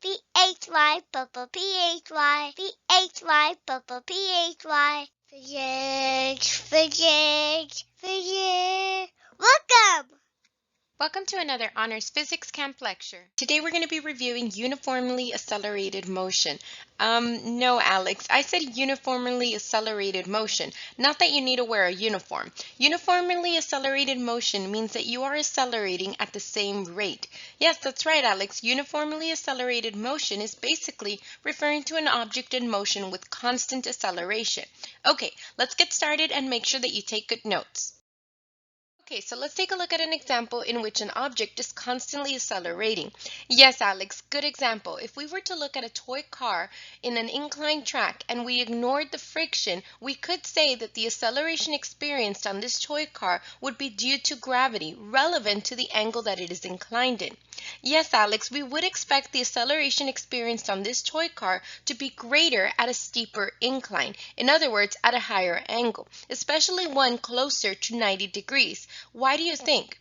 P-H-Y, Papa, P-H-Y, P-H-Y, Papa, P-H-Y. Physics. Welcome! Welcome to another Honors Physics Camp lecture. Today we're going to be reviewing uniformly accelerated motion. No, Alex, I said uniformly accelerated motion, not that you need to wear a uniform. Uniformly accelerated motion means that you are accelerating at the same rate. Yes, that's right, Alex. Uniformly accelerated motion is basically referring to an object in motion with constant acceleration. Okay, let's get started and make sure that you take good notes. Okay, so let's take a look at an example in which an object is constantly accelerating. Yes, Alex, good example. If we were to look at a toy car in an inclined track and we ignored the friction, we could say that the acceleration experienced on this toy car would be due to gravity, relevant to the angle that it is inclined in. Yes, Alex, we would expect the acceleration experienced on this toy car to be greater at a steeper incline, in other words, at a higher angle, especially one closer to 90 degrees. Why do you think?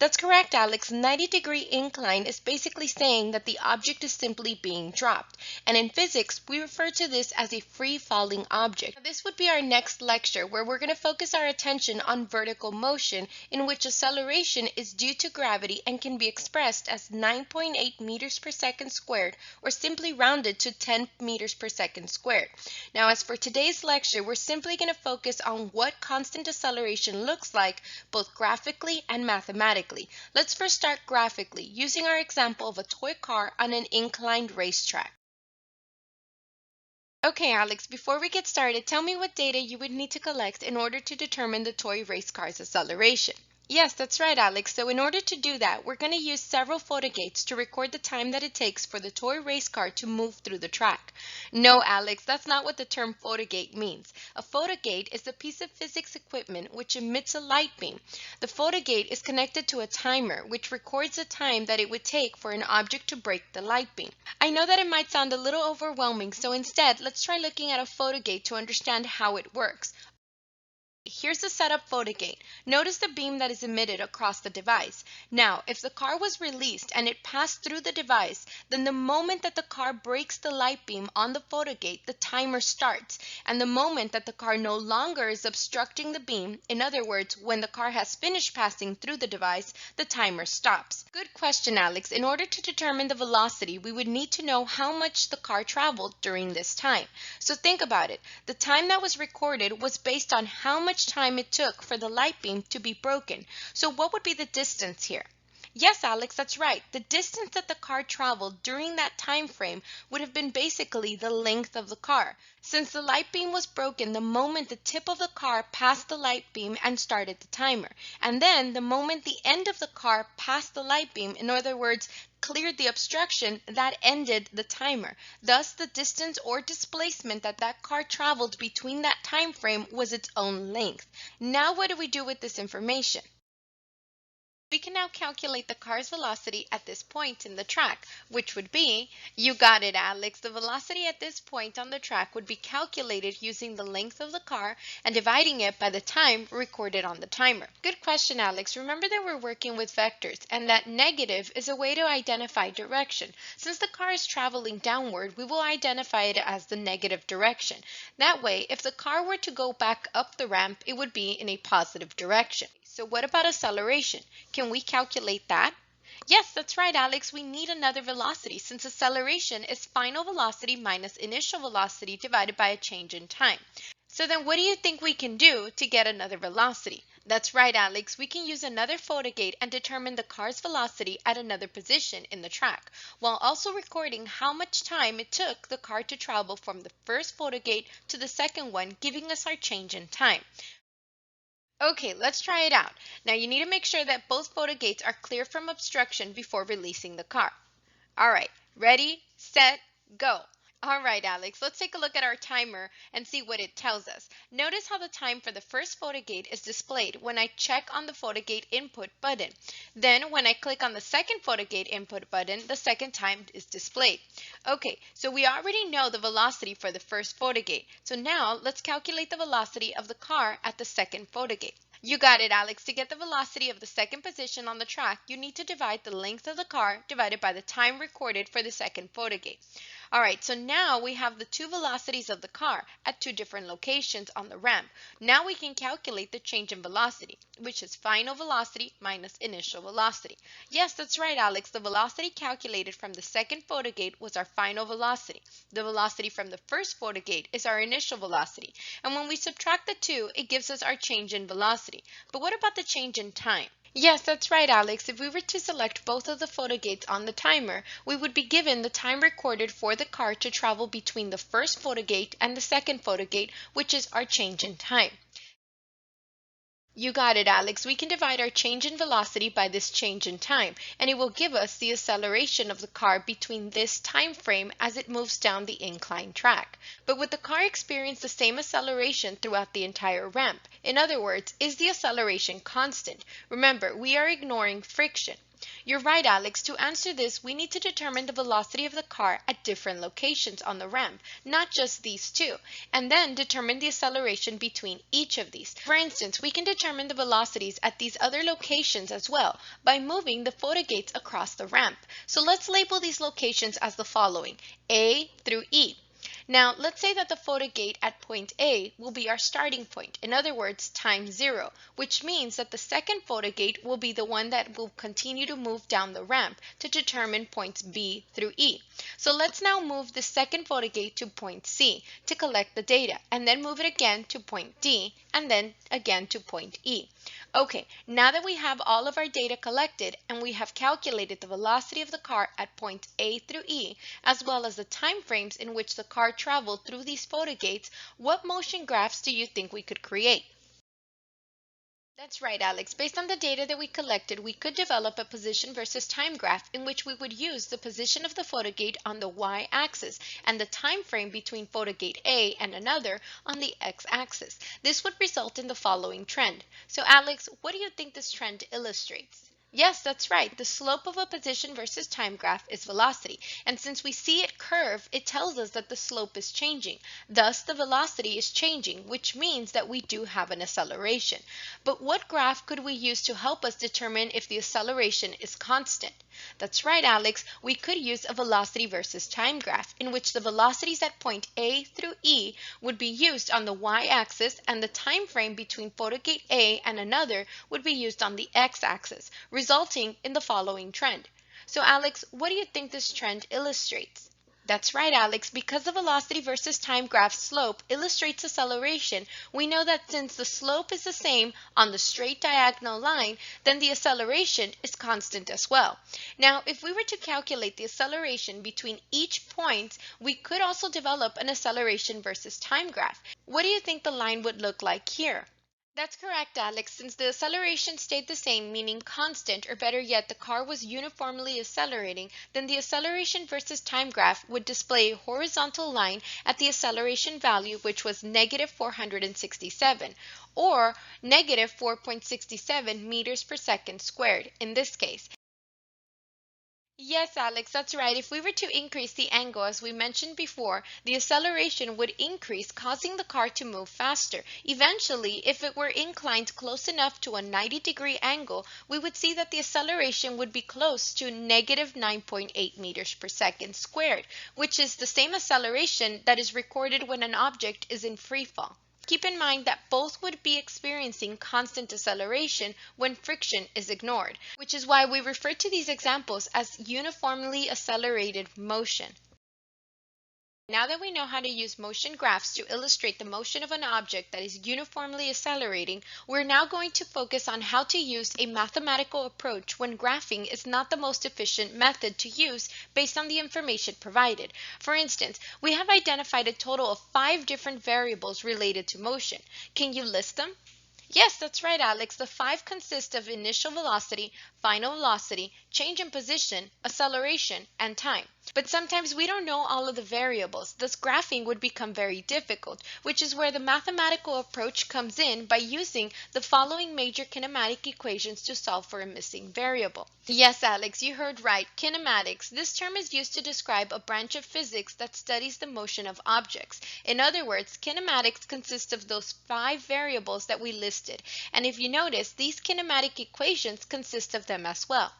That's correct, Alex. 90-degree incline is basically saying that the object is simply being dropped. And in physics, we refer to this as a free-falling object. Now, this would be our next lecture, where we're going to focus our attention on vertical motion, in which acceleration is due to gravity and can be expressed as 9.8 meters per second squared, or simply rounded to 10 meters per second squared. Now, as for today's lecture, we're simply going to focus on what constant acceleration looks like, both graphically and mathematically. Let's first start graphically, using our example of a toy car on an inclined racetrack. Okay, Alex, before we get started, tell me what data you would need to collect in order to determine the toy race car's acceleration. Yes, that's right, Alex. So in order to do that, we're going to use several photogates to record the time that it takes for the toy race car to move through the track. No, Alex, that's not what the term photogate means. A photogate is a piece of physics equipment which emits a light beam. The photogate is connected to a timer, which records the time that it would take for an object to break the light beam. I know that it might sound a little overwhelming, so instead, let's try looking at a photogate to understand how it works. Here's the setup photogate. Notice the beam that is emitted across the device. Now, if the car was released and it passed through the device, then the moment that the car breaks the light beam on the photogate, the timer starts. And the moment that the car no longer is obstructing the beam, in other words, when the car has finished passing through the device, the timer stops. Good question, Alex. In order to determine the velocity, we would need to know how much the car traveled during this time. So think about it. The time that was recorded was based on how much time it took for the light beam to be broken. So what would be the distance here? Yes, Alex, that's right. The distance that the car traveled during that time frame would have been basically the length of the car, since the light beam was broken the moment the tip of the car passed the light beam and started the timer. And then the moment the end of the car passed the light beam, in other words, cleared the obstruction, that ended the timer. Thus, the distance or displacement that that car traveled between that time frame was its own length. Now, what do we do with this information? We can now calculate the car's velocity at this point in the track, which would be, you got it, Alex, the velocity at this point on the track would be calculated using the length of the car and dividing it by the time recorded on the timer. Good question, Alex. Remember that we're working with vectors and that negative is a way to identify direction. Since the car is traveling downward, we will identify it as the negative direction. That way, if the car were to go back up the ramp, it would be in a positive direction. So what about acceleration? Can we calculate that? Yes, that's right, Alex. We need another velocity since acceleration is final velocity minus initial velocity divided by a change in time. So then what do you think we can do to get another velocity? That's right, Alex. We can use another photogate and determine the car's velocity at another position in the track, while also recording how much time it took the car to travel from the first photogate to the second one, giving us our change in time. Okay, let's try it out. Now you need to make sure that both photogates are clear from obstruction before releasing the car. All right, ready, set, go. All right, Alex, let's take a look at our timer and see what it tells us. Notice how the time for the first photogate is displayed when I check on the photogate input button. Then when I click on the second photogate input button, the second time is displayed. Okay, so we already know the velocity for the first photogate. So now let's calculate the velocity of the car at the second photogate. You got it, Alex. To get the velocity of the second position on the track, you need to divide the length of the car divided by the time recorded for the second photogate. All right, so now we have the two velocities of the car at two different locations on the ramp. Now we can calculate the change in velocity, which is final velocity minus initial velocity. Yes, that's right, Alex. The velocity calculated from the second photogate was our final velocity. The velocity from the first photogate is our initial velocity. And when we subtract the two, it gives us our change in velocity. But what about the change in time? Yes, that's right, Alex. If we were to select both of the photogates on the timer, we would be given the time recorded for the car to travel between the first photogate and the second photogate, which is our change in time. You got it, Alex. We can divide our change in velocity by this change in time, and it will give us the acceleration of the car between this time frame as it moves down the inclined track. But would the car experience the same acceleration throughout the entire ramp? In other words, is the acceleration constant? Remember, we are ignoring friction. You're right, Alex. To answer this, we need to determine the velocity of the car at different locations on the ramp, not just these two, and then determine the acceleration between each of these. For instance, we can determine the velocities at these other locations as well by moving the photogates across the ramp. So let's label these locations as the following: A through E. Now, let's say that the photogate at point A will be our starting point, in other words, time 0, which means that the second photogate will be the one that will continue to move down the ramp to determine points B through E. So let's now move the second photogate to point C to collect the data, and then move it again to point D, and then again to point E. Okay, now that we have all of our data collected and we have calculated the velocity of the car at points A through E, as well as the time frames in which the car traveled through these photogates, what motion graphs do you think we could create? That's right, Alex. Based on the data that we collected, we could develop a position versus time graph in which we would use the position of the photogate on the y-axis and the time frame between photogate A and another on the x-axis. This would result in the following trend. So, Alex, what do you think this trend illustrates? Yes, that's right. The slope of a position versus time graph is velocity. And since we see it curve, it tells us that the slope is changing. Thus, the velocity is changing, which means that we do have an acceleration. But what graph could we use to help us determine if the acceleration is constant? That's right, Alex. We could use a velocity versus time graph in which the velocities at point A through E would be used on the y-axis and the time frame between photogate A and another would be used on the x-axis, resulting in the following trend. So, Alex, what do you think this trend illustrates? That's right, Alex. Because the velocity versus time graph slope illustrates acceleration, we know that since the slope is the same on the straight diagonal line, then the acceleration is constant as well. Now, if we were to calculate the acceleration between each point, we could also develop an acceleration versus time graph. What do you think the line would look like here? That's correct, Alex. Since the acceleration stayed the same, meaning constant, or better yet, the car was uniformly accelerating, then the acceleration versus time graph would display a horizontal line at the acceleration value, which was negative 467, or negative 4.67 meters per second squared in this case. Yes, Alex, that's right. If we were to increase the angle, as we mentioned before, the acceleration would increase, causing the car to move faster. Eventually, if it were inclined close enough to a 90-degree angle, we would see that the acceleration would be close to negative 9.8 meters per second squared, which is the same acceleration that is recorded when an object is in free fall. Keep in mind that both would be experiencing constant acceleration when friction is ignored, which is why we refer to these examples as uniformly accelerated motion. Now that we know how to use motion graphs to illustrate the motion of an object that is uniformly accelerating, we're now going to focus on how to use a mathematical approach when graphing is not the most efficient method to use based on the information provided. For instance, we have identified a total of 5 different variables related to motion. Can you list them? Yes, that's right, Alex. The 5 consist of initial velocity, final velocity, change in position, acceleration, and time. But sometimes we don't know all of the variables, thus graphing would become very difficult, which is where the mathematical approach comes in by using the following major kinematic equations to solve for a missing variable. Yes, Alex, you heard right, kinematics. This term is used to describe a branch of physics that studies the motion of objects. In other words, kinematics consists of those 5 variables that we listed listed. And if you notice, these kinematic equations consist of them as well.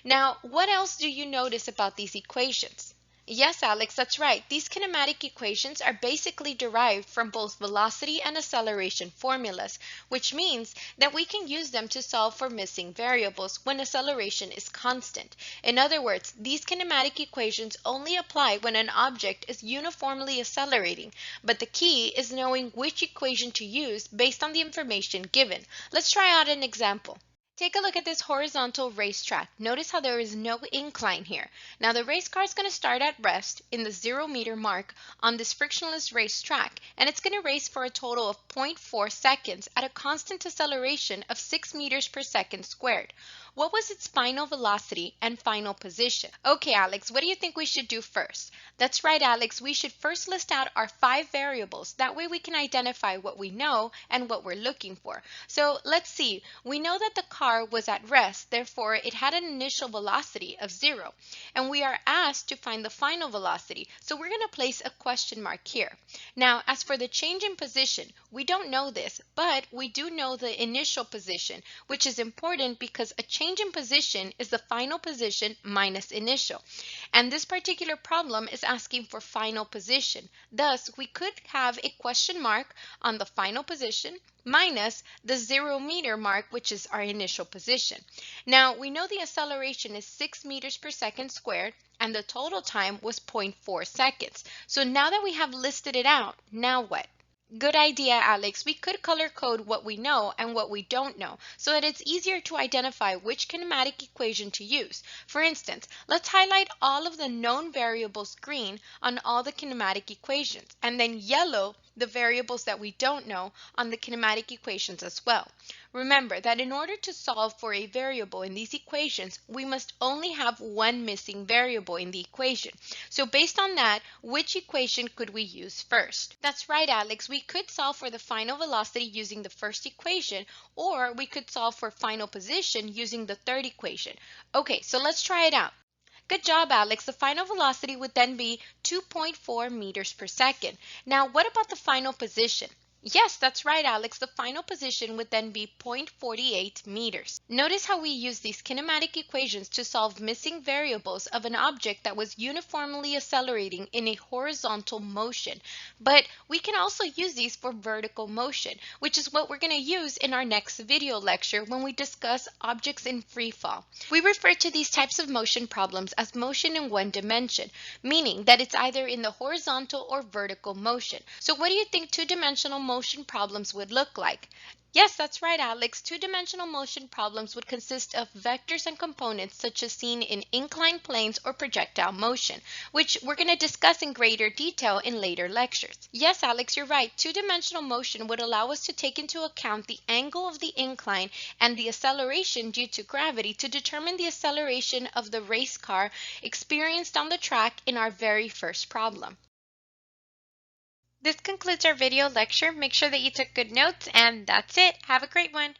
Now, what else do you notice about these equations? Yes, Alex, that's right. These kinematic equations are basically derived from both velocity and acceleration formulas, which means that we can use them to solve for missing variables when acceleration is constant. In other words, these kinematic equations only apply when an object is uniformly accelerating, but the key is knowing which equation to use based on the information given. Let's try out an example. Take a look at this horizontal racetrack. Notice how there is no incline here. Now the race car is going to start at rest in the 0-meter mark on this frictionless racetrack, and it's going to race for a total of 0.4 seconds at a constant acceleration of 6 meters per second squared. What was its final velocity and final position? Okay, Alex, what do you think we should do first? That's right, Alex, we should first list out our 5 variables. That way we can identify what we know and what we're looking for. So let's see. We know that the car was at rest, therefore it had an initial velocity of 0. And we are asked to find the final velocity, so we're going to place a question mark here. Now, as for the change in position, we don't know this, but we do know the initial position, which is important because a change in position is the final position minus initial. And this particular problem is asking for final position. Thus, we could have a question mark on the final position minus the 0-meter mark, which is our initial position. Now, we know the acceleration is 6 meters per second squared, and the total time was 0.4 seconds. So now that we have listed it out, now what? Good idea, Alex. We could color code what we know and what we don't know so that it's easier to identify which kinematic equation to use. For instance, let's highlight all of the known variables green on all the kinematic equations, and then yellow the variables that we don't know on the kinematic equations as well. Remember that in order to solve for a variable in these equations, we must only have one missing variable in the equation. So based on that, which equation could we use first? That's right, Alex. We could solve for the final velocity using the first equation, or we could solve for final position using the third equation. Okay, so let's try it out. Good job, Alex. The final velocity would then be 2.4 meters per second. Now, what about the final position? Yes, that's right, Alex. The final position would then be 0.48 meters. Notice how we use these kinematic equations to solve missing variables of an object that was uniformly accelerating in a horizontal motion. But we can also use these for vertical motion, which is what we're going to use in our next video lecture when we discuss objects in free fall. We refer to these types of motion problems as motion in one dimension, meaning that it's either in the horizontal or vertical motion. So what do you think two-dimensional motion problems would look like? Yes, that's right, Alex. Two-dimensional motion problems would consist of vectors and components such as seen in inclined planes or projectile motion, which we're going to discuss in greater detail in later lectures. Yes, Alex, you're right. Two-dimensional motion would allow us to take into account the angle of the incline and the acceleration due to gravity to determine the acceleration of the race car experienced on the track in our very first problem. This concludes our video lecture. Make sure that you took good notes, and that's it. Have a great one.